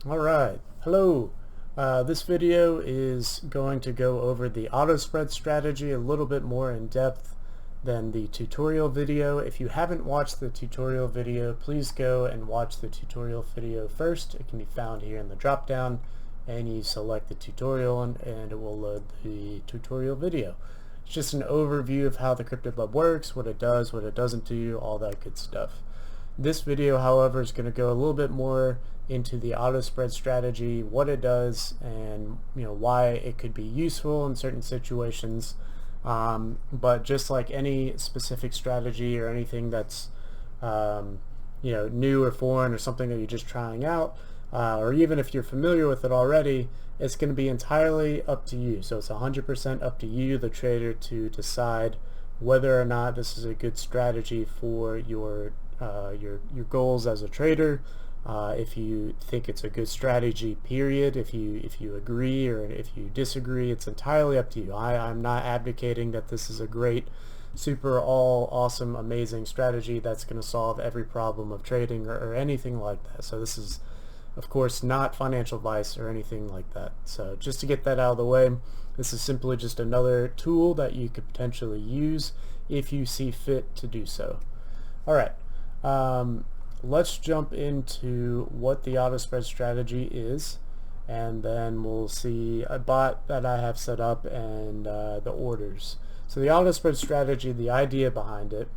Alright, hello. This video is going to go over the Autospread strategy a little bit more in depth than the tutorial video. If you haven't watched the tutorial video, please go and watch the tutorial video first. It can be found here in the drop down, and you select the tutorial and it will load the tutorial video. It's just an overview of how the CryptoBUB works, what it does, what it doesn't do, all that good stuff. This video, however, is going to go a little bit more into the Autospread strategy, what it does, and why it could be useful in certain situations. But just like any specific strategy or anything that's new or foreign or something that you're just trying out, or even if you're familiar with it already, it's going to be entirely up to you. So it's 100% up to you, the trader, to decide whether or not this is a good strategy for your goals as a trader. If you think it's a good strategy, period. If you agree or if you disagree, it's entirely up to you. I'm not advocating that this is a great, super, all awesome, amazing strategy that's going to solve every problem of trading or anything like that. So this is, of course, not financial advice or anything like that. So just to get that out of the way, this is simply just another tool that you could potentially use if you see fit to do so. Alright, let's jump into what the Autospread strategy is, and then we'll see a bot that I have set up and the orders. So the Autospread strategy, the idea behind it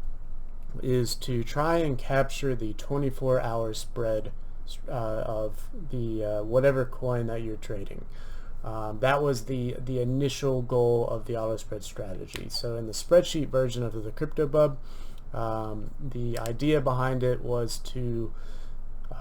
is to try and capture the 24-hour spread of the whatever coin that you're trading. That was the initial goal of the Autospread strategy. So in the spreadsheet version of the CryptoBUB, the idea behind it was to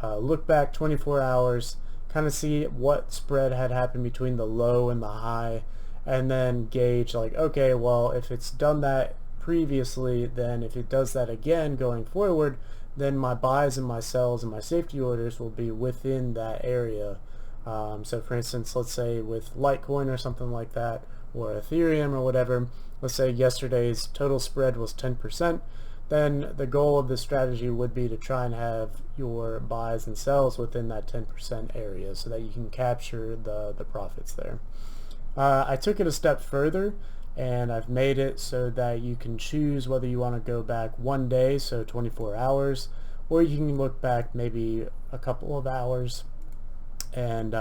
look back 24 hours, kind of see what spread had happened between the low and the high, and then gauge like, okay, well, if it's done that previously, then if it does that again going forward, then my buys and my sells and my safety orders will be within that area. So for instance, let's say with Litecoin or something like that, or Ethereum or whatever, let's say yesterday's total spread was 10%, then the goal of this strategy would be to try and have your buys and sells within that 10% area so that you can capture the profits there. I took it a step further, and I've made it so that you can choose whether you want to go back one day, so 24 hours, or you can look back maybe a couple of hours, and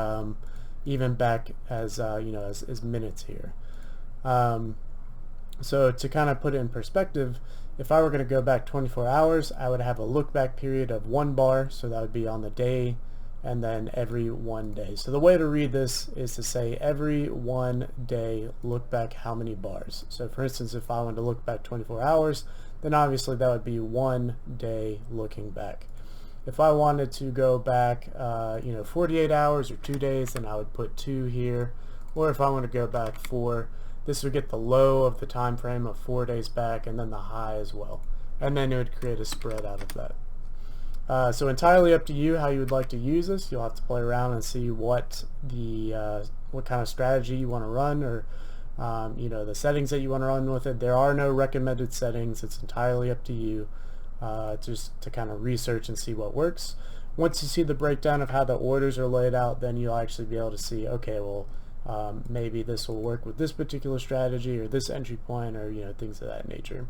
even back as as minutes here. So to kind of put it in perspective, if I were going to go back 24 hours, I would have a look back period of 1 bar, so that would be on the day, and then every 1 day. So the way to read this is to say every 1 day look back how many bars. So for instance, if I wanted to look back 24 hours, then obviously that would be 1 day looking back. If I wanted to go back 48 hours or 2 days, then I would put 2 here. Or if I want to go back 4, this would get the low of the time frame of 4 days back, and then the high as well, and then it would create a spread out of that. So entirely up to you how you would like to use this. You'll have to play around and see what kind of strategy you want to run, or the settings that you want to run with it. There are no recommended settings. It's entirely up to you, just to kind of research and see what works. Once you see the breakdown of how the orders are laid out, then you'll actually be able to see, okay, well, maybe this will work with this particular strategy or this entry point, or things of that nature.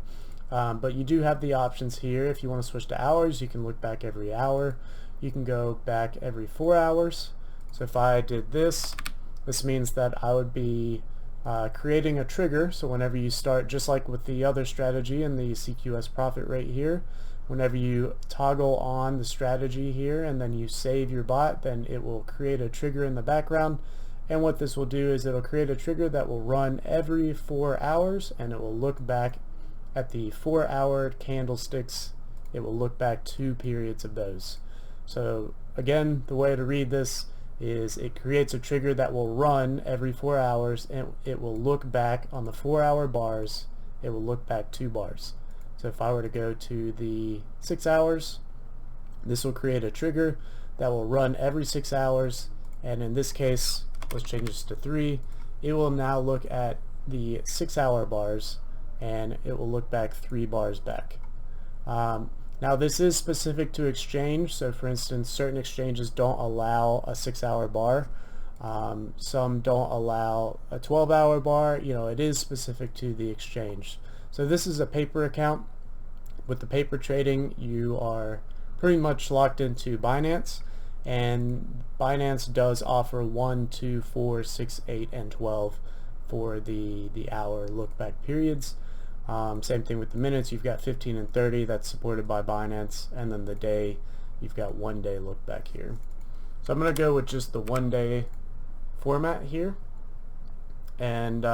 But you do have the options here. If you want to switch to hours, you can look back every hour. You can go back every 4 hours. So if I did this means that I would be creating a trigger. So whenever you start, just like with the other strategy and the CQS profit rate here, whenever you toggle on the strategy here and then you save your bot, then it will create a trigger in the background. And what this will do is it'll create a trigger that will run every 4 hours, and it will look back at the 4-hour candlesticks. It will look back 2 periods of those. So again, the way to read this is it creates a trigger that will run every 4 hours, and it will look back on the 4-hour bars. It will look back 2 bars. So if I were to go to the 6 hours, this will create a trigger that will run every 6 hours, and in this case, let's change this to 3. It will now look at the 6-hour bars, and it will look back 3 bars back. Now this is specific to exchange, so for instance certain exchanges don't allow a 6-hour bar, some don't allow a 12-hour bar. You know, it is specific to the exchange. So this is a paper account. With the paper trading, you are pretty much locked into Binance, and Binance does offer 1, 2, 4, 6, 8, and 12 for the hour look back periods. Same thing with the minutes. You've got 15 and 30, that's supported by Binance, and then the day, you've got 1 day look back here. So I'm going to go with just the 1 day format here. And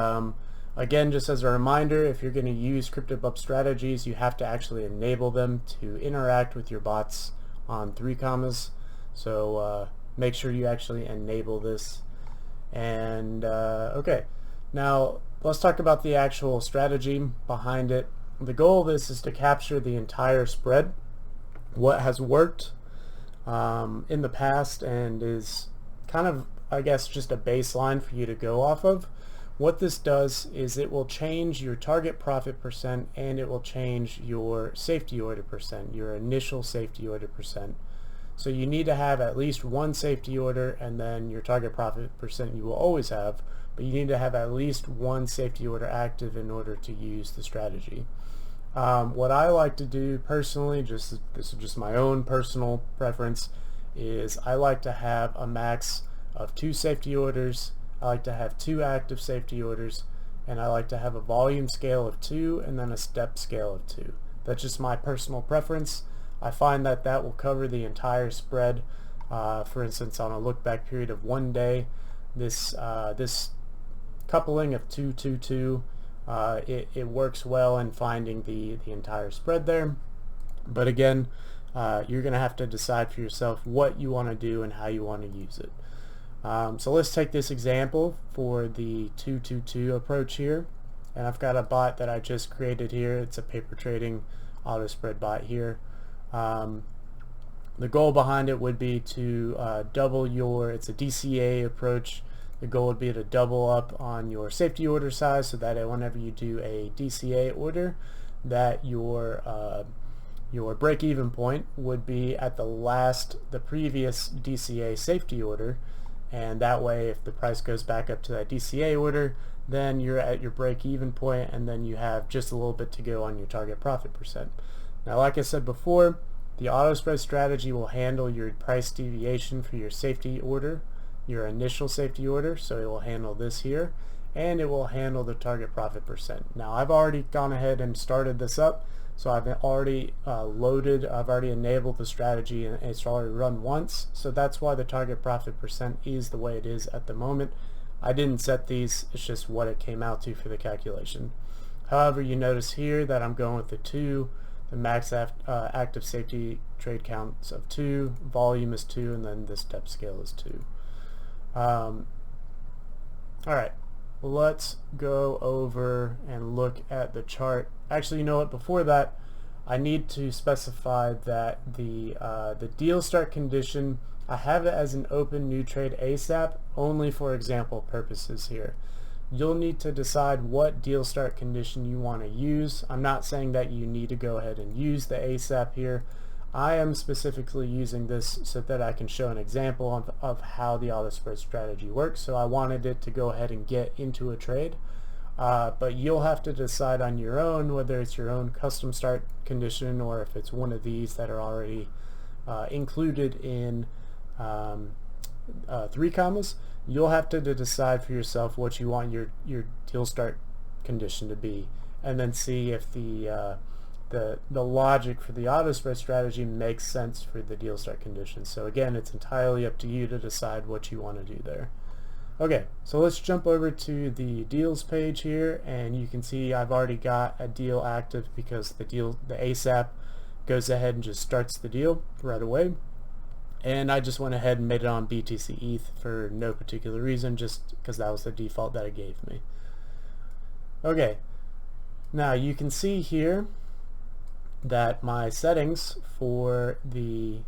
again, just as a reminder, if you're going to use CryptoBUB strategies, you have to actually enable them to interact with your bots on 3 commas. So make sure you actually enable this. And okay, now let's talk about the actual strategy behind it. The goal of this is to capture the entire spread, what has worked in the past, and is kind of, I guess, just a baseline for you to go off of. What this does is it will change your target profit percent, and it will change your safety order percent, your initial safety order percent. So you need to have at least 1 safety order, and then your target profit percent you will always have, but you need to have at least 1 safety order active in order to use the strategy. What I like to do personally, this is just my own personal preference, is I like to have a max of 2 safety orders. I like to have 2 active safety orders, and I like to have a volume scale of 2 and then a step scale of 2. That's just my personal preference. I find that that will cover the entire spread. For instance, on a look back period of 1 day, this coupling of 2, 2, 2, it works well in finding the entire spread there. But again, you're going to have to decide for yourself what you want to do and how you want to use it. So let's take this example for the 2, 2, 2 approach here, and I've got a bot that I just created here. It's a paper trading Autospread bot here. The goal behind it would be to double it's a DCA approach. The goal would be to double up on your safety order size, so that whenever you do a DCA order, that your break-even point would be at the previous DCA safety order, and that way if the price goes back up to that DCA order, then you're at your break-even point, and then you have just a little bit to go on your target profit percent. Now, like I said before, the Autospread strategy will handle your price deviation for your safety order, your initial safety order, so it will handle this here, and it will handle the target profit percent. Now, I've already gone ahead and started this up, so I've already I've already enabled the strategy, and it's already run once, so that's why the target profit percent is the way it is at the moment. I didn't set these, it's just what it came out to for the calculation. However, you notice here that I'm going with the 2, the max active safety trade counts of 2, volume is 2, and then the step scale is 2. Alright, let's go over and look at the chart. Actually, you know what, before that, I need to specify that the deal start condition, I have it as an open new trade ASAP only for example purposes here. You'll need to decide what deal start condition you want to use. I'm not saying that you need to go ahead and use the ASAP here. I am specifically using this so that I can show an example of how the Autospread strategy works. So I wanted it to go ahead and get into a trade. But you'll have to decide on your own whether it's your own custom start condition or if it's one of these that are already included in 3 commas. You'll have to decide for yourself what you want your deal start condition to be, and then see if the logic for the Autospread strategy makes sense for the deal start condition. So again, it's entirely up to you to decide what you want to do there. Okay, so let's jump over to the deals page here, and you can see I've already got a deal active because the ASAP goes ahead and just starts the deal right away. And I just went ahead and made it on BTC ETH for no particular reason, just because that was the default that it gave me. Okay, now you can see here that my settings for the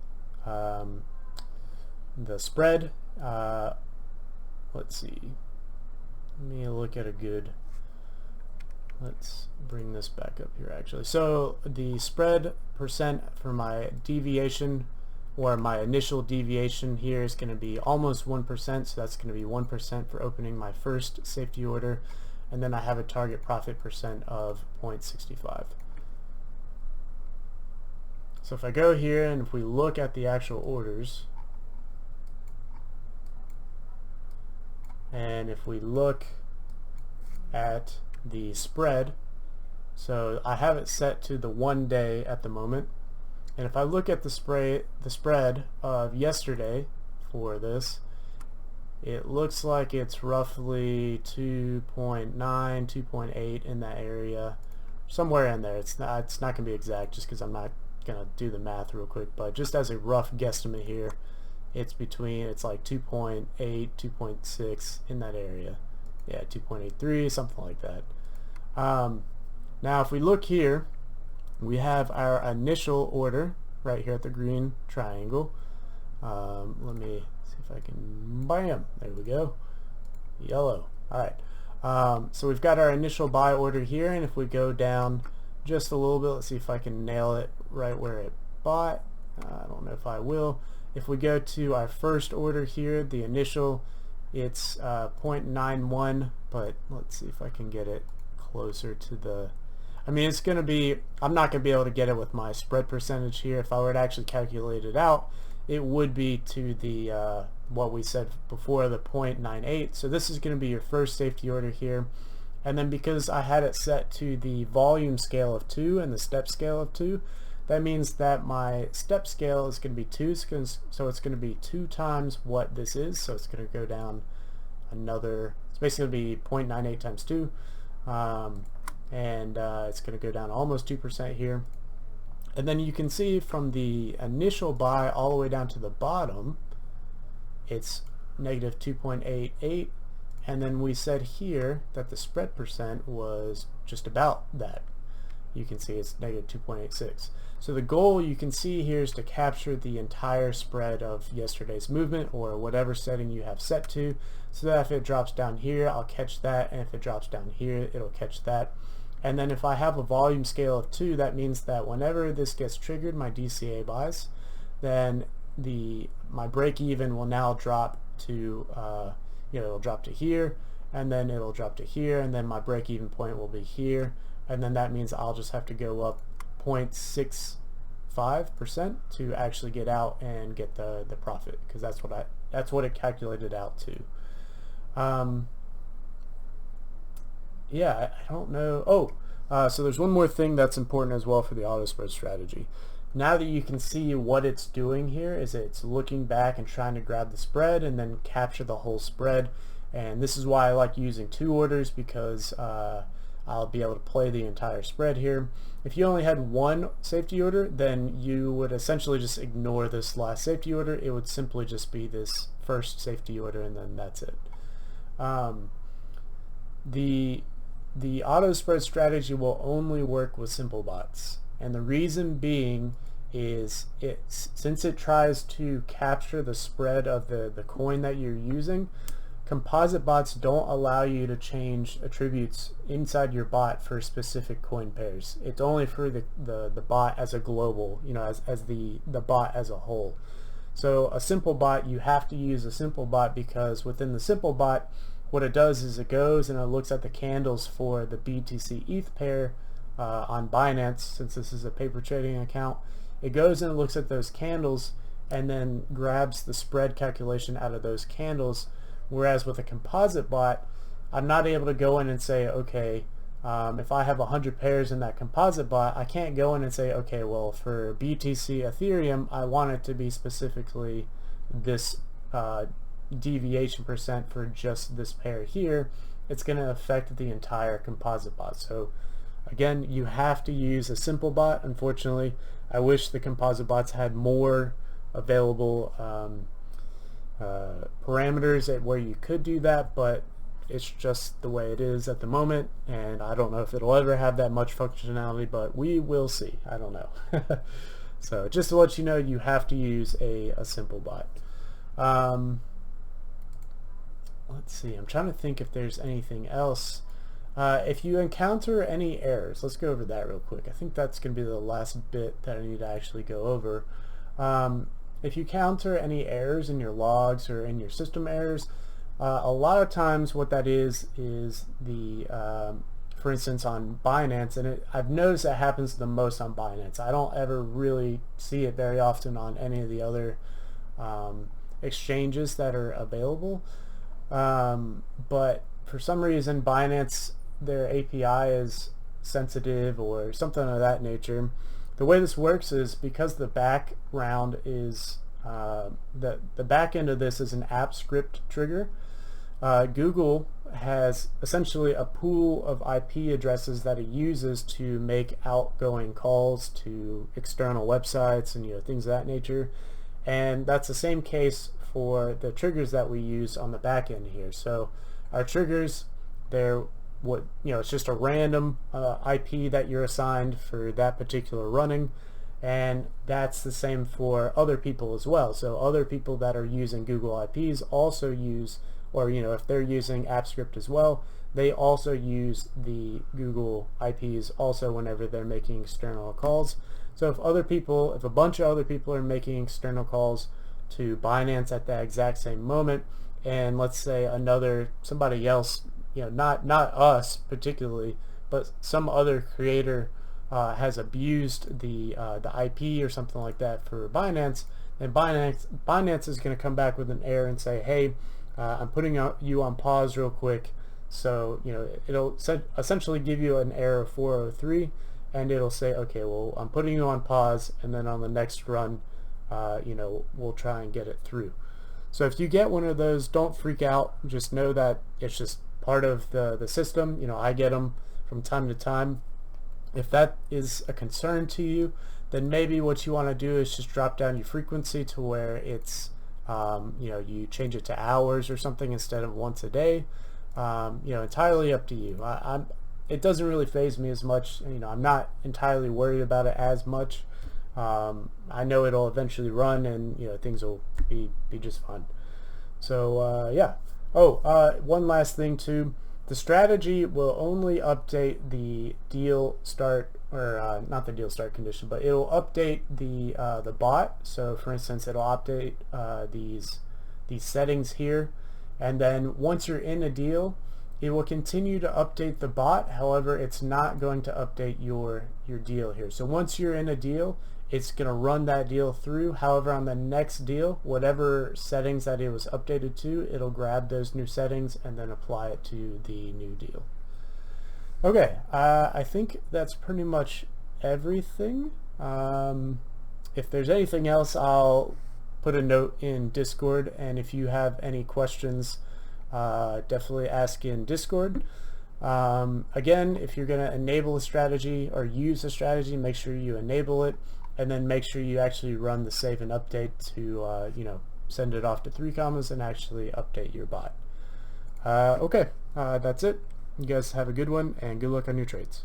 spread, let's see, let me look at a good let's bring this back up here actually. So the spread percent for my deviation, or my initial deviation here, is going to be almost 1%, so that's going to be 1% for opening my first safety order, and then I have a target profit percent of 0.65. So if I go here and if we look at the actual orders, and if we look at the spread, so I have it set to the 1 day at the moment, and if I look at the spread of yesterday for this, it looks like it's roughly 2.9, 2.8 in that area, somewhere in there. It's not going to be exact just because I'm not going to do the math real quick, but just as a rough guesstimate here, it's like 2.8, 2.6 in that area. Yeah, 2.83, something like that. Now if we look here, we have our initial order right here at the green triangle. Let me see if I can, bam, there we go, yellow. Alright, so we've got our initial buy order here, and if we go down just a little bit, let's see if I can nail it right where it bought. I don't know if I will. If we go to our first order here, the initial, it's 0.91, but let's see if I can get it closer to the, I mean, it's going to be, I'm not going to be able to get it with my spread percentage here. If I were to actually calculate it out, it would be to the what we said before, the 0.98. So this is going to be your first safety order here, and then because I had it set to the volume scale of 2 and the step scale of 2, that means that my step scale is going to be 2, so it's going to be 2 times what this is, so it's going to go down another, it's basically going to be 0.98 times 2, and it's going to go down almost 2% here. And then you can see from the initial buy all the way down to the bottom, it's negative 2.88, and then we said here that the spread percent was just about that. You can see it's negative 2.86. So the goal, you can see here, is to capture the entire spread of yesterday's movement, or whatever setting you have set to, so that if it drops down here, I'll catch that, and if it drops down here, it'll catch that. And then if I have a volume scale of 2, that means that whenever this gets triggered, my DCA buys, then my break even will now drop to it'll drop to here, and then it'll drop to here, and then my break even point will be here, and then that means I'll just have to go up 0.65% to actually get out and get the profit, because that's what it calculated out to. Yeah, I don't know. So there's one more thing that's important as well for the auto spread strategy. Now that you can see what it's doing here, is it's looking back and trying to grab the spread and then capture the whole spread. And this is why I like using 2 orders, because I'll be able to play the entire spread here. If you only had 1 safety order, then you would essentially just ignore this last safety order. It would simply just be this first safety order, and then that's it. The auto spread strategy will only work with simple bots, and the reason being is since it tries to capture the spread of the coin that you're using, composite bots don't allow you to change attributes inside your bot for specific coin pairs. It's only for the bot as a global, as the bot as a whole. So a simple bot, you have to use a simple bot, because within the simple bot, what it does is it goes and it looks at the candles for the BTC ETH pair on Binance, since this is a paper trading account. It goes and it looks at those candles and then grabs the spread calculation out of those candles, whereas with a composite bot, I'm not able to go in and say, okay, if I have 100 pairs in that composite bot, I can't go in and say, okay, well, for BTC Ethereum, I want it to be specifically this deviation percent for just this pair here. It's going to affect the entire composite bot. So again, you have to use a simple bot. Unfortunately, I wish the composite bots had more available parameters where you could do that, but it's just the way it is at the moment, and I don't know if it'll ever have that much functionality, but we will see. I don't know. So just to let you know, you have to use a simple bot. Let's see, I'm trying to think if there's anything else. If you encounter any errors, let's go over that real quick. I think that's going to be the last bit that I need to actually go over. If you encounter any errors in your logs or in your system errors, a lot of times what that is the for instance on Binance, and I've noticed that happens the most on Binance. I don't ever really see it very often on any of the other exchanges that are available, but for some reason Binance, their API is sensitive or something of that nature. The way this works is because the background is the back end of this is an app script trigger. Google has essentially a pool of IP addresses that it uses to make outgoing calls to external websites and things of that nature, and that's the same case for the triggers that we use on the back end here. So our triggers, they're it's just a random IP that you're assigned for that particular running, and that's the same for other people as well. So other people that are using Google IPs also use, or if they're using AppScript as well, they also use the Google IPs also whenever they're making external calls. So if a bunch of other people are making external calls to Binance at that exact same moment, and let's say somebody else, not us particularly, but some other creator has abused the IP or something like that for Binance, then Binance is going to come back with an error and say, hey, I'm putting you on pause real quick. So it'll essentially give you an error of 403, and it'll say, okay, well, I'm putting you on pause, and then on the next run we'll try and get it through. So if you get one of those, don't freak out. Just know that it's just part of the system. I get them from time to time. If that is a concern to you, then maybe what you want to do is just drop down your frequency to where it's you change it to hours or something instead of once a day. Entirely up to you. It doesn't really faze me as much. I'm not entirely worried about it as much. I know it'll eventually run, and things will be just fine. So yeah. One last thing too. The strategy will only update the deal start, or not the deal start condition, but it'll update the bot. So for instance, it'll update these settings here, and then once you're in a deal, it will continue to update the bot. However, it's not going to update your deal here. So once you're in a deal, it's going to run that deal through. However, on the next deal, whatever settings that it was updated to, it'll grab those new settings and then apply it to the new deal. Okay, I think that's pretty much everything. If there's anything else, I'll put a note in Discord, and if you have any questions, definitely ask in Discord. Again, if you're going to enable a strategy or use a strategy, make sure you enable it, and then make sure you actually run the save and update to send it off to 3 commas and actually update your bot. Okay, that's it. You guys have a good one, and good luck on your trades.